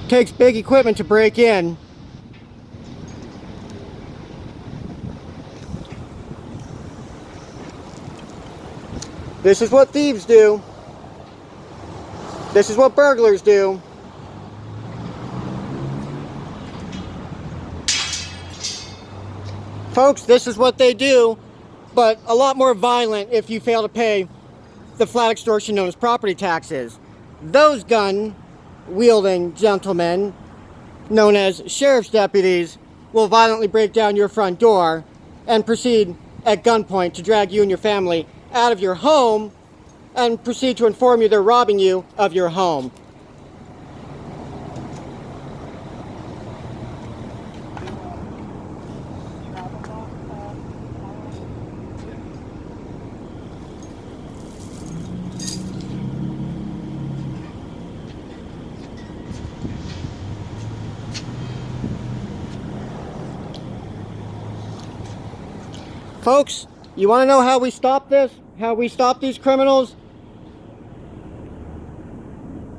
Takes big equipment to break in. This is what thieves do. This is what burglars do. Folks, this is what they do, but a lot more violent if you fail to pay the flat extortion known as property taxes. Those gun-wielding gentlemen, known as sheriff's deputies, will violently break down your front door and proceed at gunpoint to drag you and your family out of your home and proceed to inform you they're robbing you of your home. Folks, you want to know how we stop this? How we stop these criminals?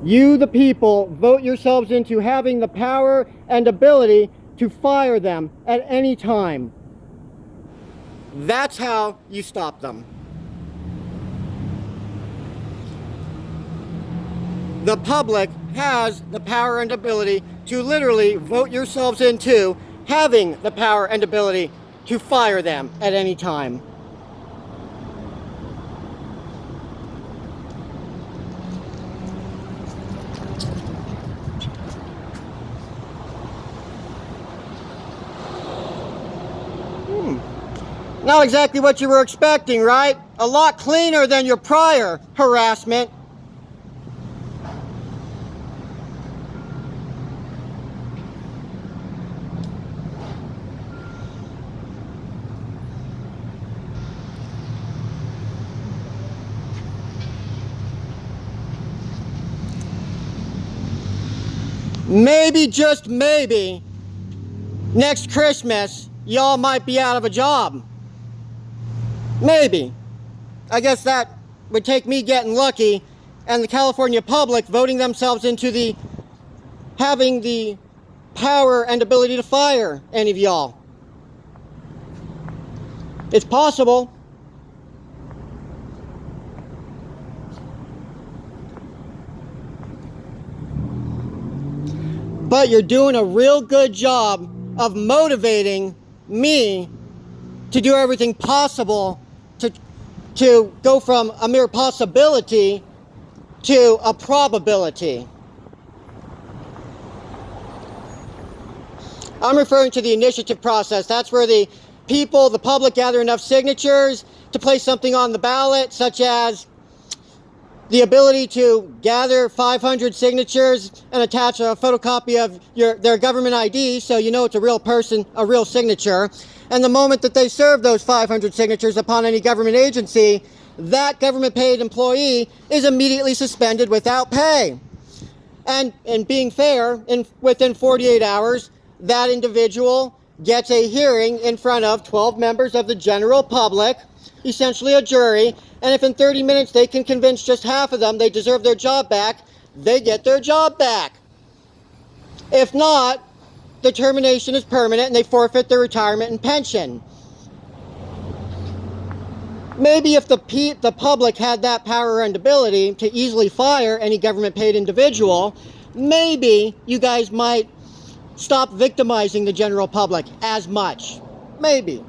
You, the people, vote yourselves into having the power and ability to fire them at any time. That's how you stop them. The public has the power and ability to literally vote yourselves into having the power and ability to fire them at any time. Not exactly what you were expecting, right? A lot cleaner than your prior harassment. Maybe, just maybe, next Christmas, y'all might be out of a job. Maybe. I guess that would take me getting lucky and the California public voting themselves into having the power and ability to fire any of y'all. It's possible. But you're doing a real good job of motivating me to do everything possible to go from a mere possibility to a probability. I'm referring to the initiative process. That's where the people, the public, gather enough signatures to place something on the ballot, such as the ability to gather 500 signatures and attach a photocopy of their government ID so you know it's a real person, a real signature. And the moment that they serve those 500 signatures upon any government agency, that government paid employee is immediately suspended without pay. And being fair, within 48 hours, that individual gets a hearing in front of 12 members of the general public, essentially a jury, and if in 30 minutes they can convince just half of them they deserve their job back, they get their job back. If not, the termination is permanent and they forfeit their retirement and pension. Maybe if the public had that power and ability to easily fire any government-paid individual, maybe you guys might stop victimizing the general public as much. Maybe.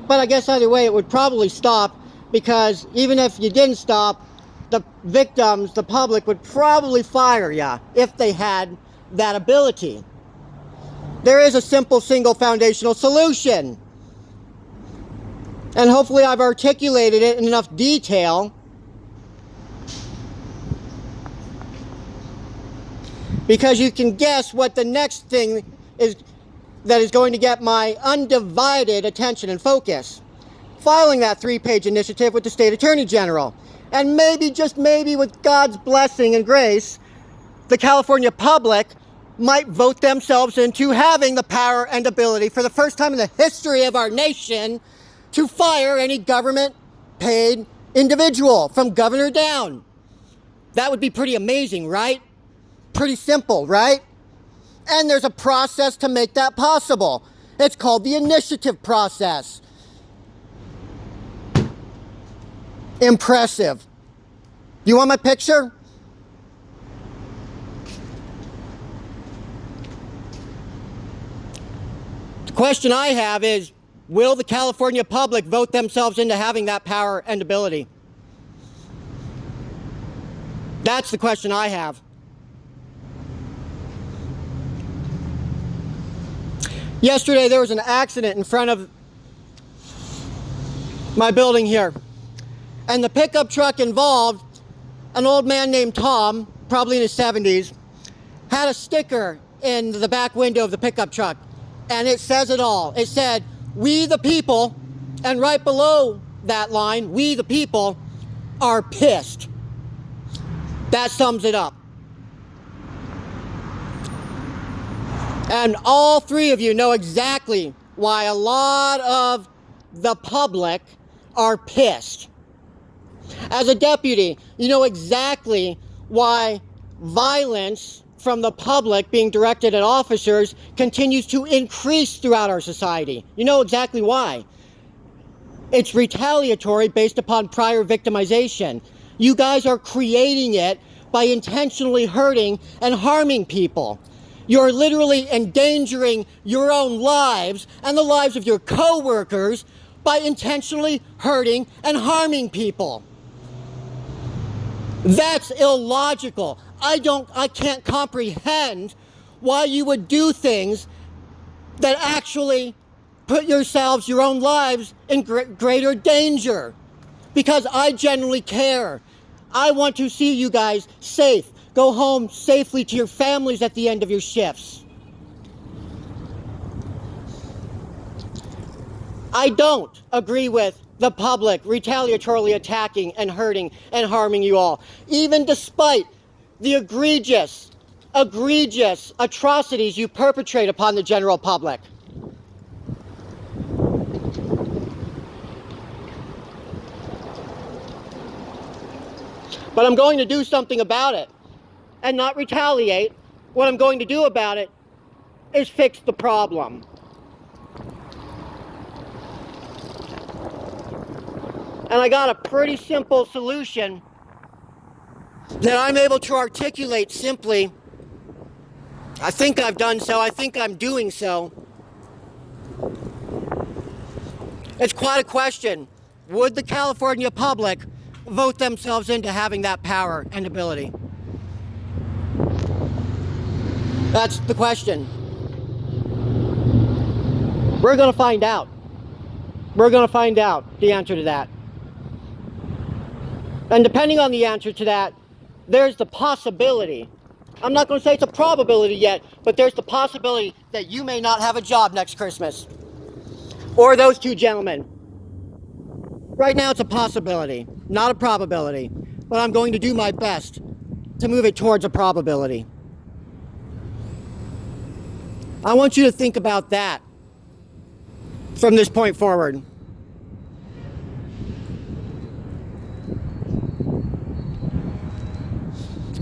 But I guess either way it would probably stop, because even if you didn't stop, the victims, the public, would probably fire you if they had that ability. There is a simple, single, foundational solution. And hopefully I've articulated it in enough detail because you can guess what the next thing is that is going to get my undivided attention and focus. Filing that 3-page initiative with the State Attorney General. And maybe, just maybe, with God's blessing and grace, the California public might vote themselves into having the power and ability for the first time in the history of our nation to fire any government-paid individual from governor down. That would be pretty amazing, right? Pretty simple, right? And there's a process to make that possible. It's called the initiative process. Impressive. You want my picture? The question I have is, will the California public vote themselves into having that power and ability? That's the question I have. Yesterday there was an accident in front of my building here. And the pickup truck involved, an old man named Tom, probably in his 70s, had a sticker in the back window of the pickup truck. And it says it all. It said, "We the people," and right below that line, "We the people are pissed." That sums it up. And all three of you know exactly why a lot of the public are pissed. As a deputy, you know exactly why violence from the public being directed at officers continues to increase throughout our society. You know exactly why. It's retaliatory based upon prior victimization. You guys are creating it by intentionally hurting and harming people. You're literally endangering your own lives and the lives of your co-workers by intentionally hurting and harming people. That's illogical. I can't comprehend why you would do things that actually put yourselves, your own lives, in greater danger. Because I genuinely care. I want to see you guys safe. Go home safely to your families at the end of your shifts. I don't agree with the public retaliatorily attacking and hurting and harming you all, even despite the egregious atrocities you perpetrate upon the general public. But I'm going to do something about it and not retaliate. What I'm going to do about it is fix the problem. And I got a pretty simple solution that I'm able to articulate simply. I think I've done so. I think I'm doing so. It's quite a question. Would the California public vote themselves into having that power and ability? That's the question. We're going to find out. We're going to find out the answer to that. And depending on the answer to that, there's the possibility. I'm not going to say it's a probability yet, but there's the possibility that you may not have a job next Christmas. Or those two gentlemen. Right now it's a possibility, not a probability. But I'm going to do my best to move it towards a probability. I want you to think about that from this point forward.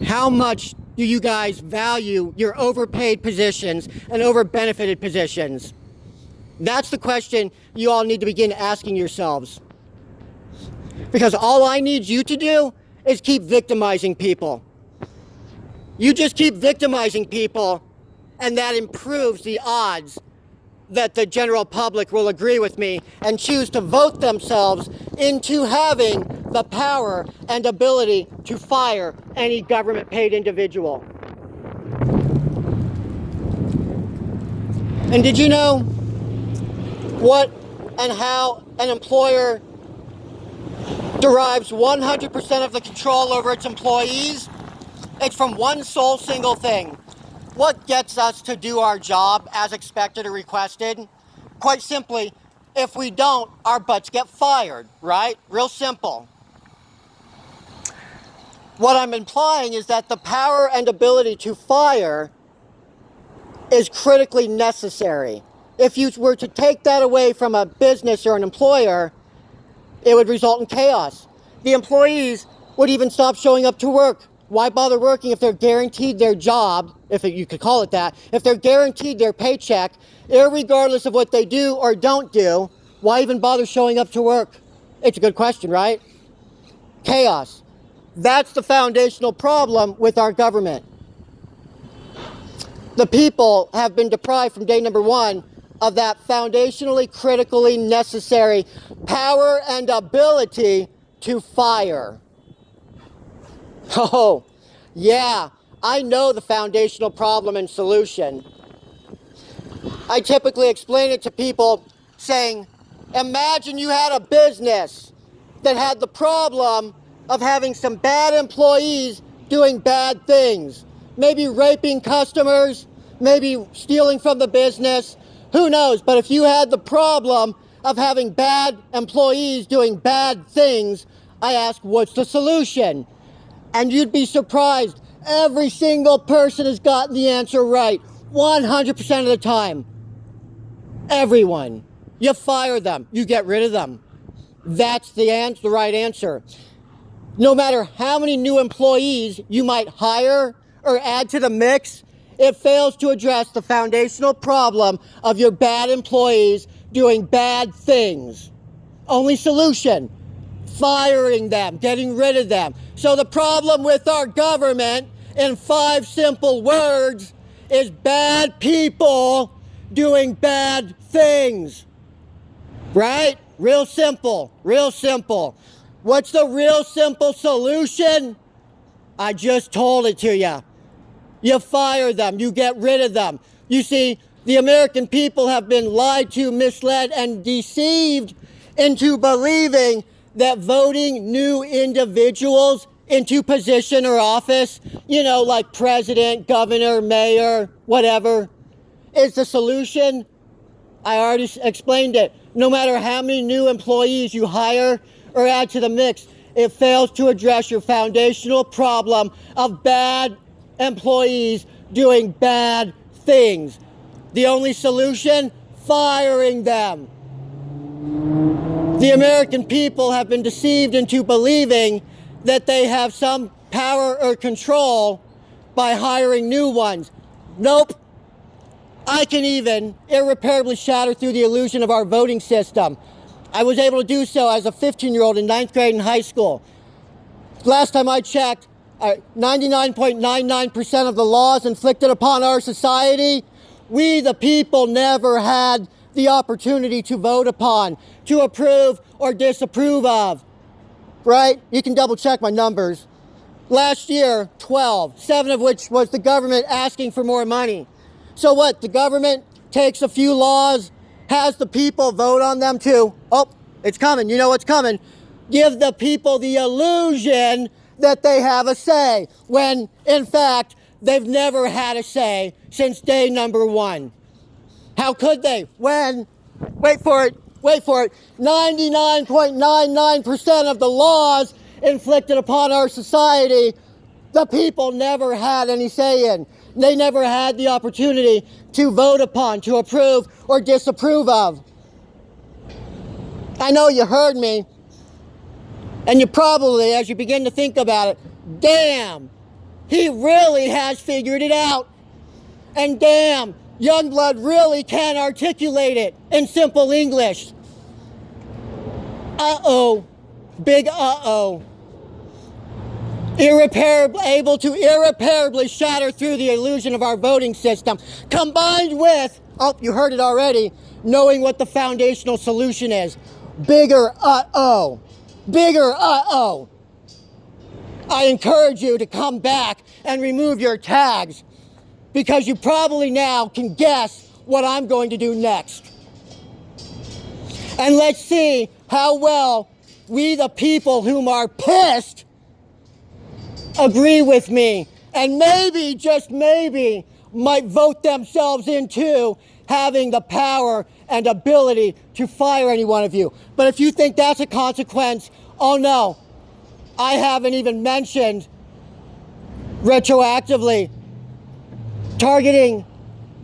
How much do you guys value your overpaid positions and over-benefited positions? That's the question you all need to begin asking yourselves. Because all I need you to do is keep victimizing people. You just keep victimizing people, and that improves the odds that the general public will agree with me and choose to vote themselves into having the power and ability to fire any government-paid individual. And did you know what and how an employer derives 100% of the control over its employees? It's from one sole single thing. What gets us to do our job as expected or requested? Quite simply, if we don't, our butts get fired, right? Real simple. What I'm implying is that the power and ability to fire is critically necessary. If you were to take that away from a business or an employer, it would result in chaos. The employees would even stop showing up to work. Why bother working if they're guaranteed their job, if you could call it that, if they're guaranteed their paycheck, irregardless of what they do or don't do? Why even bother showing up to work? It's a good question, right? Chaos. That's the foundational problem with our government. The people have been deprived from day number one of that foundationally, critically necessary power and ability to fire. Oh, yeah, I know the foundational problem and solution. I typically explain it to people saying, imagine you had a business that had the problem of having some bad employees doing bad things. Maybe raping customers, maybe stealing from the business, who knows? But if you had the problem of having bad employees doing bad things, I ask, what's the solution? And you'd be surprised, every single person has gotten the answer right, 100% of the time. Everyone. You fire them, you get rid of them. That's the right answer. No matter how many new employees you might hire or add to the mix, it fails to address the foundational problem of your bad employees doing bad things. Only solution, firing them, getting rid of them. So the problem with our government, in 5 simple words, is bad people doing bad things. Right? Real simple, real simple. What's the real simple solution? I just told it to you. You fire them, you get rid of them. You see, the American people have been lied to, misled, and deceived into believing that voting new individuals into position or office, you know, like president, governor, mayor, whatever, is the solution. I already explained it. No matter how many new employees you hire or add to the mix, it fails to address your foundational problem of bad employees doing bad things. The only solution? Firing them. The American people have been deceived into believing that they have some power or control by hiring new ones. Nope. I can even irreparably shatter through the illusion of our voting system. I was able to do so as a 15-year-old in 9th grade in high school. Last time I checked, 99.99% of the laws inflicted upon our society, we the people never had the opportunity to vote upon, to approve or disapprove of. Right? You can double check my numbers. Last year, 12, 7 of which was the government asking for more money. So what? The government takes a few laws, has the people vote on them too. Oh, it's coming. You know what's coming. Give the people the illusion that they have a say, when, in fact, they've never had a say since day number one. How could they? When, wait for it, 99.99% of the laws inflicted upon our society, the people never had any say in. They never had the opportunity to vote upon, to approve or disapprove of. I know you heard me, and you probably, as you begin to think about it, damn, he really has figured it out. And damn, Youngblood really can articulate it in simple English. Uh-oh, big uh-oh. Able to irreparably shatter through the illusion of our voting system, combined with, oh, you heard it already, knowing what the foundational solution is. Bigger uh-oh. Bigger uh-oh. I encourage you to come back and remove your tags, because you probably now can guess what I'm going to do next. And let's see how well we the people whom are pissed agree with me, and maybe, just maybe, might vote themselves into having the power and ability to fire any one of you. But if you think that's a consequence, oh no, I haven't even mentioned retroactively targeting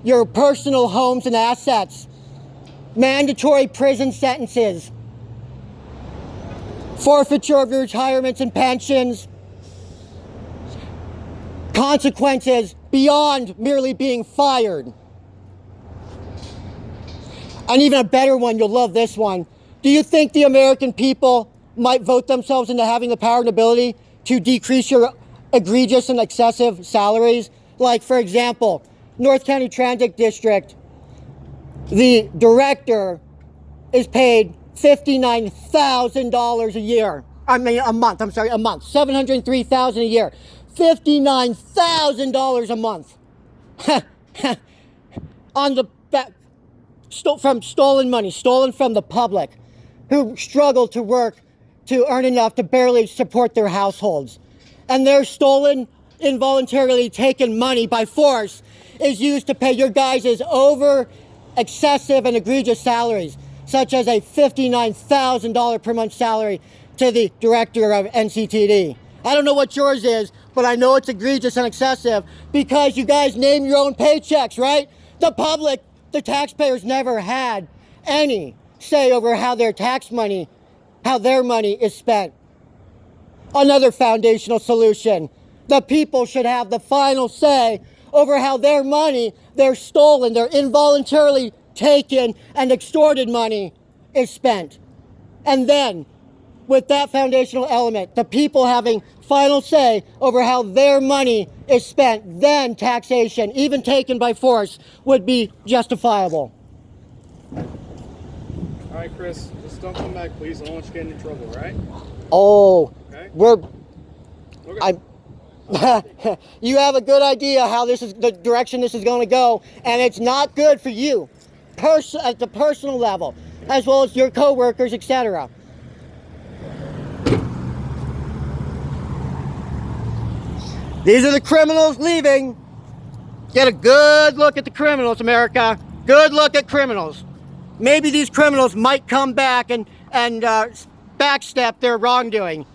your personal homes and assets, mandatory prison sentences, forfeiture of your retirements and pensions, consequences beyond merely being fired. And even a better one, you'll love this one. Do you think the American people might vote themselves into having the power and ability to decrease your egregious and excessive salaries? Like, for example, North County Transit District, the director is paid $59,000 a year. A month, $703,000 a year. $59,000 a month. On the back, from stolen money, stolen from the public, who struggle to work to earn enough to barely support their households. And their stolen, involuntarily taken money by force is used to pay your guys' over excessive and egregious salaries, such as a $59,000 per month salary to the director of NCTD. I don't know what yours is, but I know it's egregious and excessive because you guys name your own paychecks, right? The public, the taxpayers never had any say over how their tax money, how their money is spent. Another foundational solution. The people should have the final say over how their money, their stolen, their involuntarily taken and extorted money is spent. And then, with that foundational element, the people having final say over how their money is spent, then taxation, even taken by force, would be justifiable. All right, Chris, just don't come back, please. I don't want you getting in trouble, all right? Oh, okay. You have a good idea how this is, the direction this is going to go, and it's not good for you, at the personal level, as well as your co-workers, etc. These are the criminals leaving. Get a good look at the criminals, America. Good look at criminals. Maybe these criminals might come back and backstep their wrongdoing.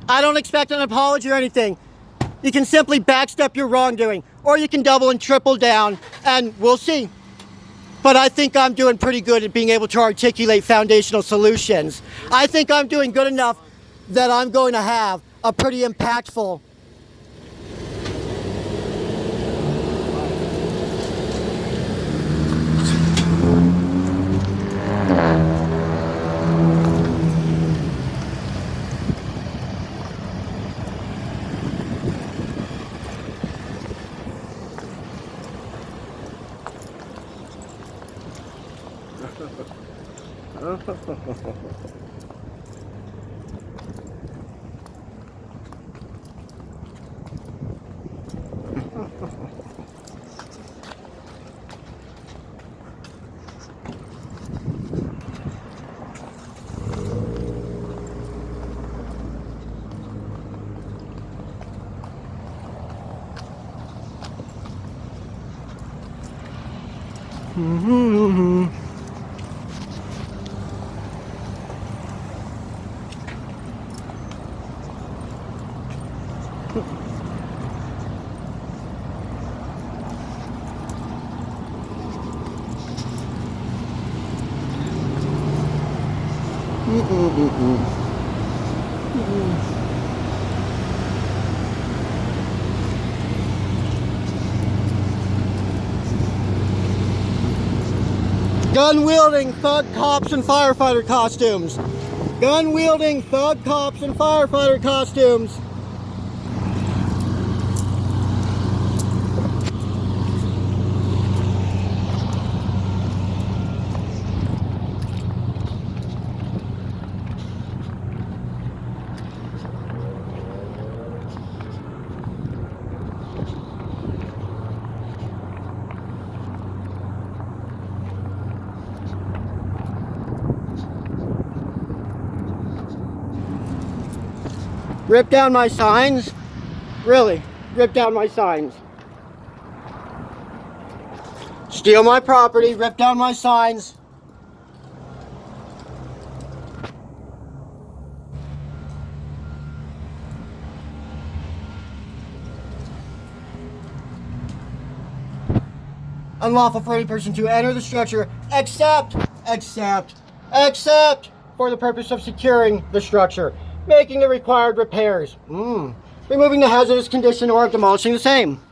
I don't expect an apology or anything. You can simply backstep your wrongdoing, or you can double and triple down, and we'll see. But I think I'm doing pretty good at being able to articulate foundational solutions. I think I'm doing good enough that I'm going to have a pretty impactful gun-wielding thug cops and firefighter costumes. Gun-wielding thug cops and firefighter costumes. Rip down my signs? Really? Rip down my signs? Steal my property, rip down my signs. Unlawful for any person to enter the structure except for the purpose of securing the structure, making the required repairs. removing the hazardous condition or demolishing the same.